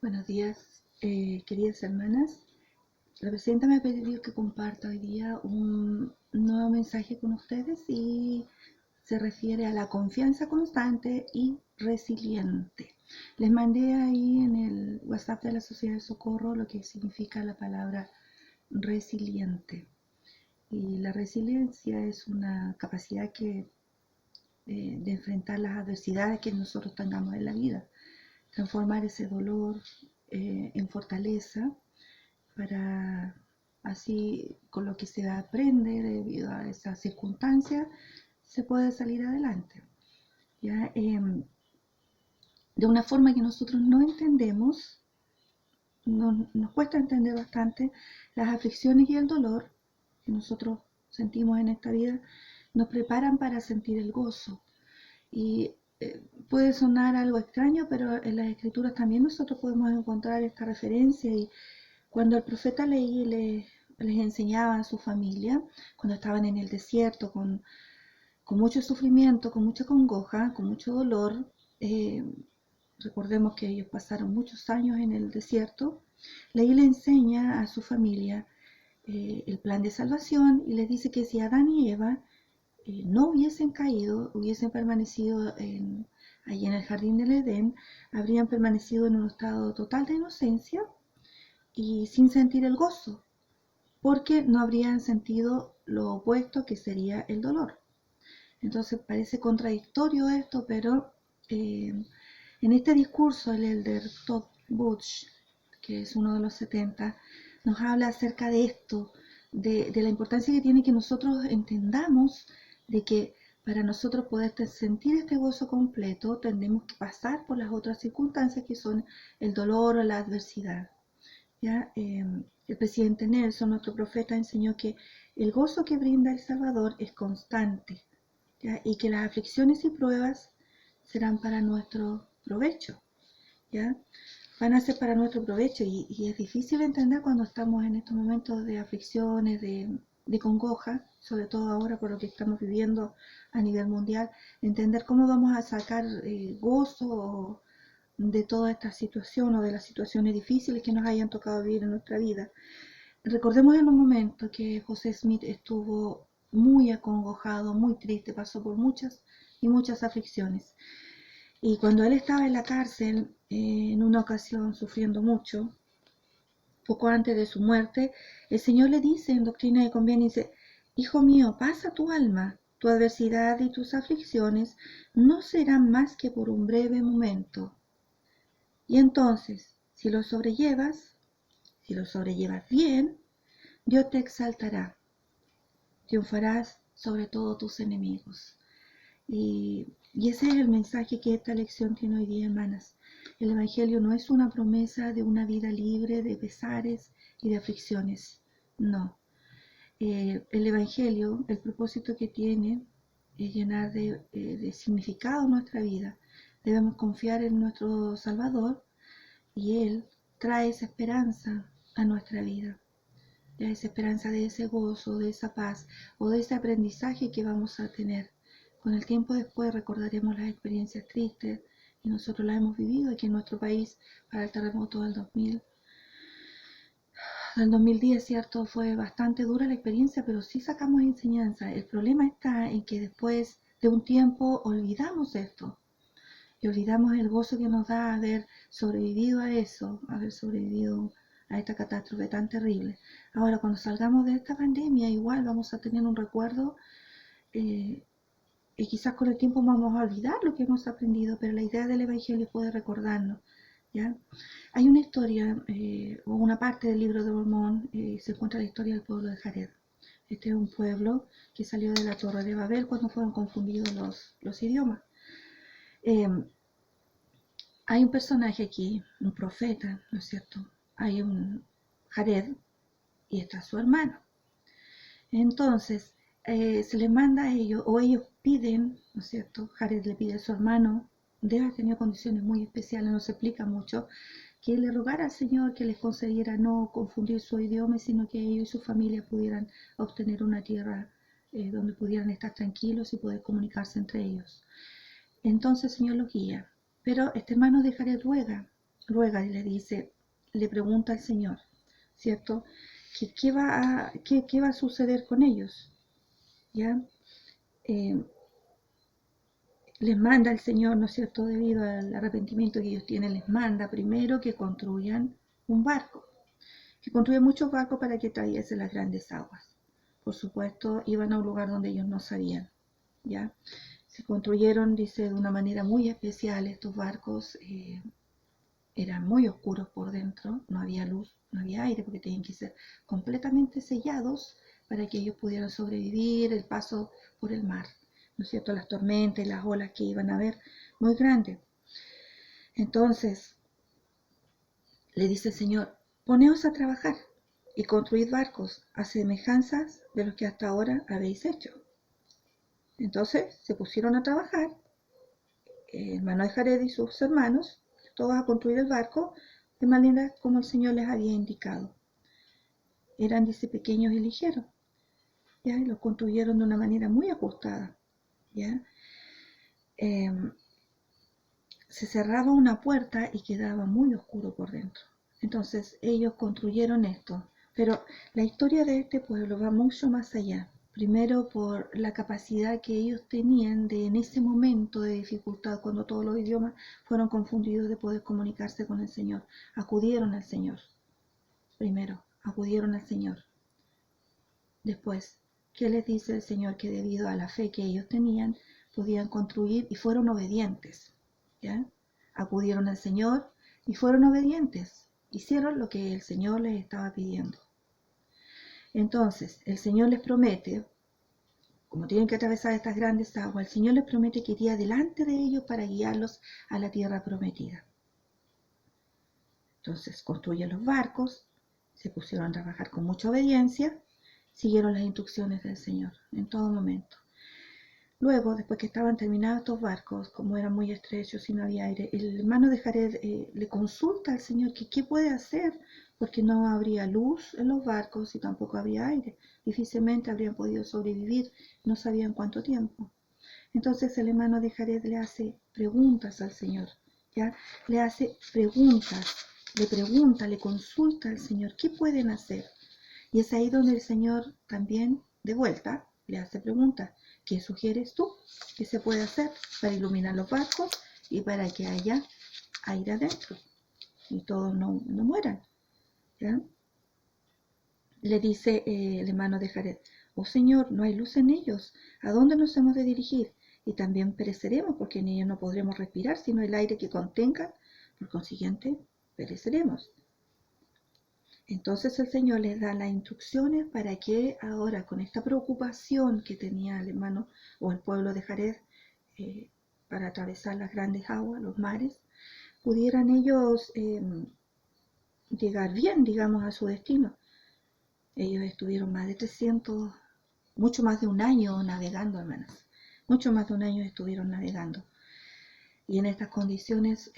Buenos días, queridas hermanas. La presidenta me ha pedido que comparta hoy día un nuevo mensaje con ustedes y se refiere a la confianza constante y resiliente. Les mandé ahí en el WhatsApp de la Sociedad de Socorro lo que significa la palabra resiliente. Y la resiliencia es una capacidad de enfrentar las adversidades que nosotros tengamos en la vida, transformar ese dolor en fortaleza para así con lo que se aprende debido a esas circunstancias se puede salir adelante. ¿Ya? De una forma que nosotros no entendemos, nos cuesta entender bastante las aflicciones y el dolor que nosotros sentimos en esta vida, nos preparan para sentir el gozo. Y puede sonar algo extraño, pero en las escrituras también nosotros podemos encontrar esta referencia. Y cuando el profeta leía y les enseñaba a su familia, cuando estaban en el desierto con mucho sufrimiento, con mucha congoja, con mucho dolor, eh, recordemos que ellos pasaron muchos años en el desierto, leí le enseña a su familia el plan de salvación y les dice que si Adán y Eva no hubiesen caído, hubiesen permanecido allí en el jardín del Edén, habrían permanecido en un estado total de inocencia y sin sentir el gozo, porque no habrían sentido lo opuesto que sería el dolor. Entonces parece contradictorio esto, pero en este discurso el elder Todd Butch, que es uno de los 70, nos habla acerca de esto, de la importancia que tiene que nosotros entendamos de que para nosotros poder sentir este gozo completo tendremos que pasar por las otras circunstancias que son el dolor o la adversidad. ¿Ya? El presidente Nelson, nuestro profeta, enseñó que el gozo que brinda el Salvador es constante, ¿ya? Y que las aflicciones y pruebas serán para nuestro provecho, ¿ya? Van a ser para nuestro provecho y es difícil entender cuando estamos en estos momentos de aflicciones, de congoja, sobre todo ahora por lo que estamos viviendo a nivel mundial, entender cómo vamos a sacar gozo de toda esta situación o de las situaciones difíciles que nos hayan tocado vivir en nuestra vida. Recordemos en un momento que José Smith estuvo muy acongojado, muy triste, pasó por muchas y muchas aflicciones. Y cuando él estaba en la cárcel, en una ocasión sufriendo mucho, poco antes de su muerte, el Señor le dice en Doctrina y Conveniencia, Hijo mío, pasa tu alma, tu adversidad y tus aflicciones no serán más que por un breve momento. Y entonces, si lo sobrellevas bien, Dios te exaltará, triunfarás sobre todos tus enemigos. Y ese es el mensaje que esta lección tiene hoy día, hermanas. El Evangelio no es una promesa de una vida libre de pesares y de aflicciones. No. El Evangelio, el propósito que tiene es llenar de significado nuestra vida. Debemos confiar en nuestro Salvador y Él trae esa esperanza a nuestra vida. Esa esperanza de ese gozo, de esa paz o de ese aprendizaje que vamos a tener. Con el tiempo después recordaremos las experiencias tristes y nosotros las hemos vivido aquí en nuestro país para el terremoto del 2010, ¿cierto? Fue bastante dura la experiencia, pero sí sacamos enseñanza. El problema está en que después de un tiempo olvidamos esto y olvidamos el gozo que nos da haber sobrevivido a eso, haber sobrevivido a esta catástrofe tan terrible. Ahora, cuando salgamos de esta pandemia, igual vamos a tener un recuerdo eh, y quizás con el tiempo vamos a olvidar lo que hemos aprendido, pero la idea del Evangelio puede recordarnos. ¿Ya? Hay una historia o una parte del libro de Mormón, se encuentra la historia del pueblo de Jared. Este es un pueblo que salió de la Torre de Babel cuando fueron confundidos los idiomas. Eh, Hay un personaje aquí, un profeta, ¿no es cierto? Hay un Jared y está su hermano. Entonces, se les manda a ellos, o ellos piden, ¿no es cierto? Jared le pide a su hermano, debe haber tenido condiciones muy especiales, no se explica mucho, que le rogara al Señor que les concediera no confundir su idioma, sino que ellos y su familia pudieran obtener una tierra donde pudieran estar tranquilos y poder comunicarse entre ellos. Entonces el Señor los guía. Pero este hermano de Jared ruega ruega y le dice, le pregunta al Señor, ¿cierto? ¿Qué va a suceder con ellos? ¿Ya? Eh, les manda el Señor, ¿no es cierto? Debido al arrepentimiento que ellos tienen, les manda primero que construyan un barco, que construyan muchos barcos para que trayesen las grandes aguas. Por supuesto, iban a un lugar donde ellos no sabían, ¿ya? Se construyeron, dice, de una manera muy especial estos barcos. Eran muy oscuros por dentro, no había luz, no había aire, porque tenían que ser completamente sellados para que ellos pudieran sobrevivir el paso por el mar, ¿no es cierto? Las tormentas y las olas que iban a haber muy grandes. Entonces, le dice el Señor, poneos a trabajar y construid barcos a semejanzas de los que hasta ahora habéis hecho. Entonces se pusieron a trabajar, hermano de Jared y sus hermanos, todos a construir el barco de manera como el Señor les había indicado. Eran, dice, pequeños y ligeros, ¿ya? Y los construyeron de una manera muy ajustada, ¿ya? Eh, Se cerraba una puerta y quedaba muy oscuro por dentro. Entonces ellos construyeron esto, pero la historia de este pueblo va mucho más allá. Primero por la capacidad que ellos tenían de en ese momento de dificultad, cuando todos los idiomas fueron confundidos, de poder comunicarse con el Señor. Acudieron al Señor. Primero, acudieron al Señor. Después, ¿qué les dice el Señor? Que debido a la fe que ellos tenían, podían construir y fueron obedientes, ¿ya? Acudieron al Señor y fueron obedientes. Hicieron lo que el Señor les estaba pidiendo. Entonces, el Señor les promete, como tienen que atravesar estas grandes aguas, el Señor les promete que iría delante de ellos para guiarlos a la tierra prometida. Entonces, construyen los barcos, se pusieron a trabajar con mucha obediencia, siguieron las instrucciones del Señor en todo momento. Luego, después que estaban terminados estos barcos, como eran muy estrechos y no había aire, el hermano de Jared le consulta al Señor que qué puede hacer, porque no habría luz en los barcos y tampoco había aire. Difícilmente habrían podido sobrevivir, no sabían cuánto tiempo. Entonces el hermano de Jared le hace preguntas al Señor, ¿ya? Le hace preguntas, le pregunta, le consulta al Señor, ¿qué pueden hacer? Y es ahí donde el Señor también, de vuelta, le hace preguntas. ¿Qué sugieres tú que se puede hacer para iluminar los barcos y para que haya aire adentro y todos no mueran? ¿Ya? Le dice el hermano de Jared, oh Señor, no hay luz en ellos, ¿a dónde nos hemos de dirigir? Y también pereceremos, porque en ellos no podremos respirar, sino el aire que contengan, por consiguiente, pereceremos. Entonces el Señor les da las instrucciones para que ahora, con esta preocupación que tenía el hermano o el pueblo de Jared para atravesar las grandes aguas, los mares, pudieran ellos llegar bien, digamos, a su destino. Ellos estuvieron más de 300, mucho más de un año navegando, hermanas. Mucho más de un año estuvieron navegando. Y en estas condiciones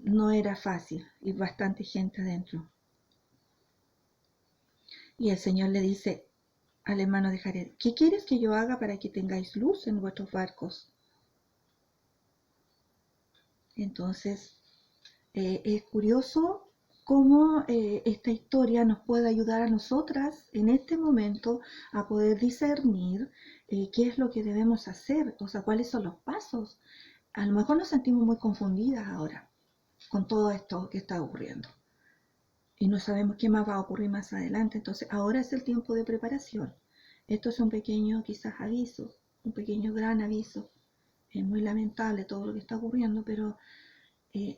no era fácil, y bastante gente adentro. Y el Señor le dice al hermano de Jared, ¿qué quieres que yo haga para que tengáis luz en vuestros barcos? Entonces, es curioso cómo esta historia nos puede ayudar a nosotras en este momento a poder discernir qué es lo que debemos hacer, o sea, cuáles son los pasos. A lo mejor nos sentimos muy confundidas ahora con todo esto que está ocurriendo y no sabemos qué más va a ocurrir más adelante. Entonces, ahora es el tiempo de preparación. Esto es un pequeño, quizás, aviso, un pequeño gran aviso. Es muy lamentable todo lo que está ocurriendo, pero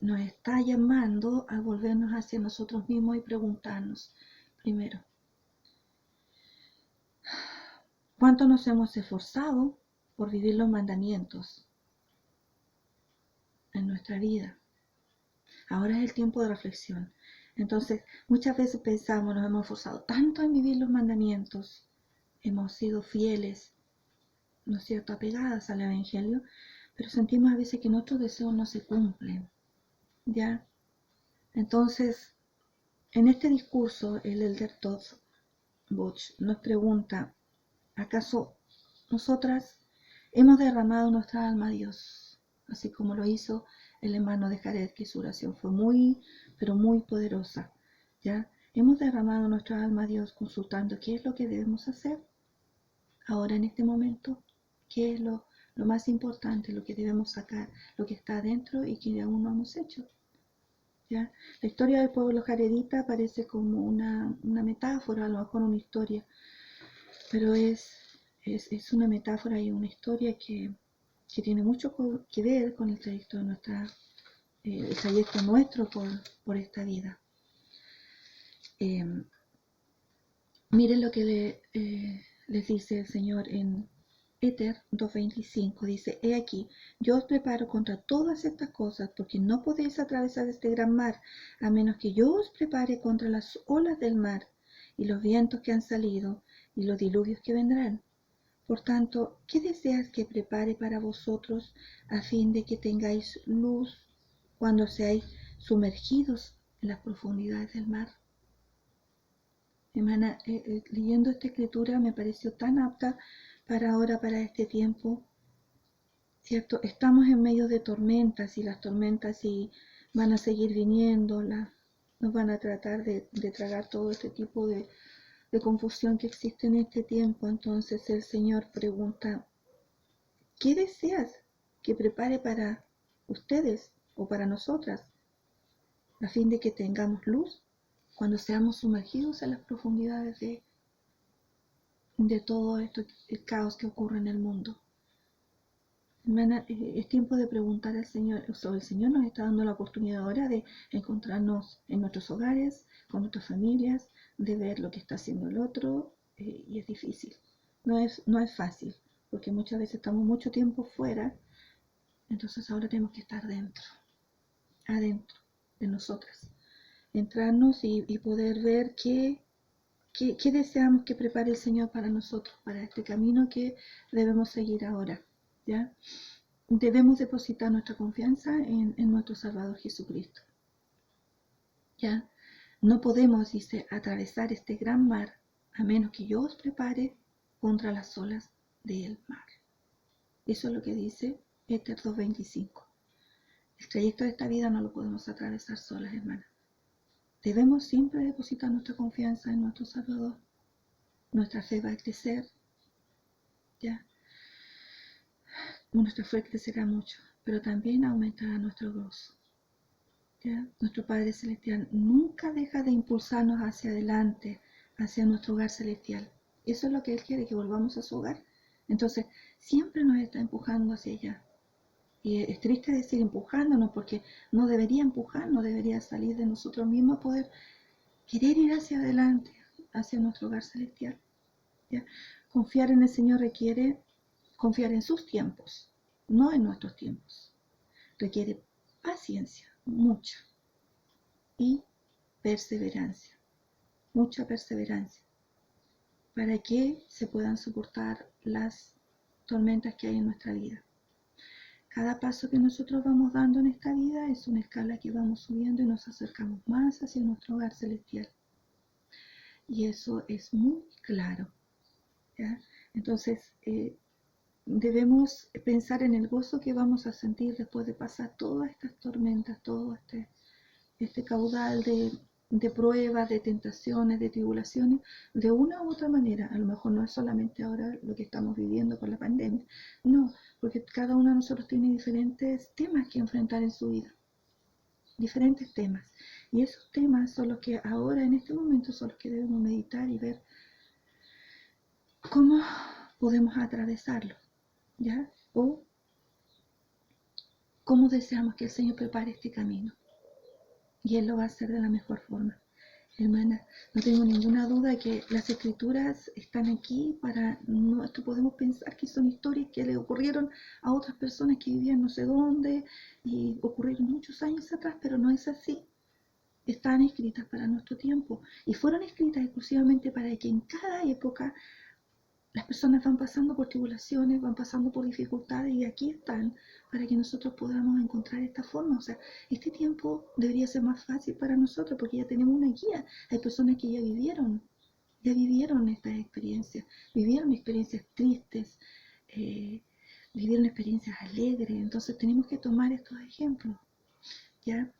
nos está llamando a volvernos hacia nosotros mismos y preguntarnos, primero, ¿cuánto nos hemos esforzado por vivir los mandamientos en nuestra vida? Ahora es el tiempo de reflexión. Entonces, muchas veces pensamos, nos hemos esforzado tanto en vivir los mandamientos, hemos sido fieles, ¿no es cierto?, apegadas al Evangelio, pero sentimos a veces que nuestros deseos no se cumplen, ¿ya? Entonces, en este discurso, el elder Todd Butch nos pregunta, ¿acaso nosotras hemos derramado nuestra alma a Dios, así como lo hizo el hermano de Jared, que su oración fue muy, pero muy poderosa. ¿Ya? Hemos derramado nuestra alma a Dios consultando qué es lo que debemos hacer ahora en este momento, qué es lo más importante, lo que debemos sacar, lo que está adentro y que aún no hemos hecho. ¿Ya? La historia del pueblo jaredita parece como una metáfora, a lo mejor una historia, pero es una metáfora y una historia que tiene mucho que ver con el trayecto de el trayecto nuestro por esta vida. Miren lo que les dice el Señor en Éter 2:25. Dice: He aquí, yo os preparo contra todas estas cosas, porque no podéis atravesar este gran mar, a menos que yo os prepare contra las olas del mar, y los vientos que han salido, y los diluvios que vendrán. Por tanto, ¿qué deseas que prepare para vosotros, a fin de que tengáis luz cuando seáis sumergidos en las profundidades del mar? Hermana, leyendo esta escritura me pareció tan apta para ahora, para este tiempo, ¿cierto? Estamos en medio de tormentas, y las tormentas van a seguir viniendo, nos van a tratar de tragar todo este tipo de confusión que existe en este tiempo. Entonces el Señor pregunta: ¿qué deseas que prepare para ustedes o para nosotras, a fin de que tengamos luz cuando seamos sumergidos en las profundidades de todo esto, el caos que ocurre en el mundo? Hermana, es tiempo de preguntar al Señor. O sea, el Señor nos está dando la oportunidad ahora de encontrarnos en nuestros hogares, con nuestras familias, de ver lo que está haciendo el otro, y es difícil. No es fácil, porque muchas veces estamos mucho tiempo fuera. Entonces ahora tenemos que estar adentro de nosotras, entrarnos y poder ver qué deseamos que prepare el Señor para nosotros, para este camino que debemos seguir ahora. ¿Ya? Debemos depositar nuestra confianza en nuestro Salvador Jesucristo. ¿Ya? No podemos, dice, atravesar este gran mar a menos que yo os prepare contra las olas del mar. Eso es lo que dice Éter 2:25. El trayecto de esta vida no lo podemos atravesar solas, hermanas. Debemos siempre depositar nuestra confianza en nuestro Salvador. Nuestra fe va a crecer, ¿ya? Nuestra fe crecerá mucho, pero también aumentará nuestro gozo, ¿ya? Nuestro Padre Celestial nunca deja de impulsarnos hacia adelante, hacia nuestro hogar celestial. Eso es lo que Él quiere, que volvamos a su hogar. Entonces, siempre nos está empujando hacia allá. Y es triste decir empujándonos, porque no debería empujar, no debería salir de nosotros mismos poder querer ir hacia adelante, hacia nuestro hogar celestial. ¿Ya? Confiar en el Señor requiere confiar en sus tiempos, no en nuestros tiempos. Requiere paciencia, mucha, y perseverancia, mucha perseverancia, para que se puedan soportar las tormentas que hay en nuestra vida. Cada paso que nosotros vamos dando en esta vida es una escala que vamos subiendo y nos acercamos más hacia nuestro hogar celestial. Y eso es muy claro, ¿ya? Entonces, debemos pensar en el gozo que vamos a sentir después de pasar todas estas tormentas, todo este caudal de pruebas, de tentaciones, de tribulaciones, de una u otra manera. A lo mejor no es solamente ahora lo que estamos viviendo con la pandemia, no, porque cada uno de nosotros tiene diferentes temas que enfrentar en su vida, diferentes temas. Y esos temas son los que ahora, en este momento, son los que debemos meditar y ver cómo podemos atravesarlos, ¿ya? O cómo deseamos que el Señor prepare este camino. Y Él lo va a hacer de la mejor forma. Hermana, no tengo ninguna duda que las escrituras están aquí para que podemos pensar que son historias que le ocurrieron a otras personas que vivían no sé dónde y ocurrieron muchos años atrás, pero no es así. Están escritas para nuestro tiempo y fueron escritas exclusivamente para que en cada época las personas van pasando por tribulaciones, van pasando por dificultades, y aquí están para que nosotros podamos encontrar esta forma. O sea, este tiempo debería ser más fácil para nosotros porque ya tenemos una guía. Hay personas que ya vivieron estas experiencias, vivieron experiencias tristes, vivieron experiencias alegres. Entonces tenemos que tomar estos ejemplos, ¿ya?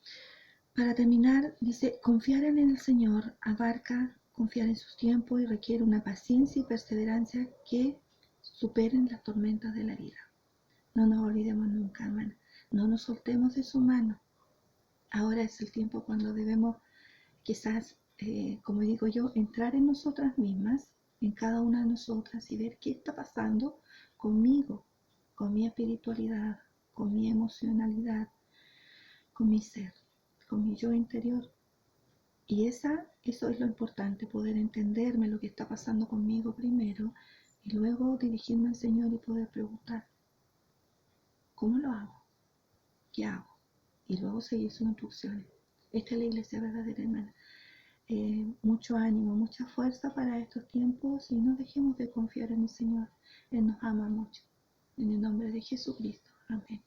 Para terminar, dice, confiar en el Señor abarca confiar en sus tiempos y requiere una paciencia y perseverancia que superen las tormentas de la vida. No nos olvidemos nunca, hermana. No nos soltemos de su mano. Ahora es el tiempo cuando debemos, quizás, como digo yo, entrar en nosotras mismas, en cada una de nosotras y ver qué está pasando conmigo, con mi espiritualidad, con mi emocionalidad, con mi ser, con mi yo interior. Y eso es lo importante, poder entenderme lo que está pasando conmigo primero y luego dirigirme al Señor y poder preguntar, ¿cómo lo hago? ¿Qué hago? Y luego seguir sus instrucciones. Esta es la iglesia verdadera, hermana. Mucho ánimo, mucha fuerza para estos tiempos y no dejemos de confiar en el Señor. Él nos ama mucho. En el nombre de Jesucristo. Amén.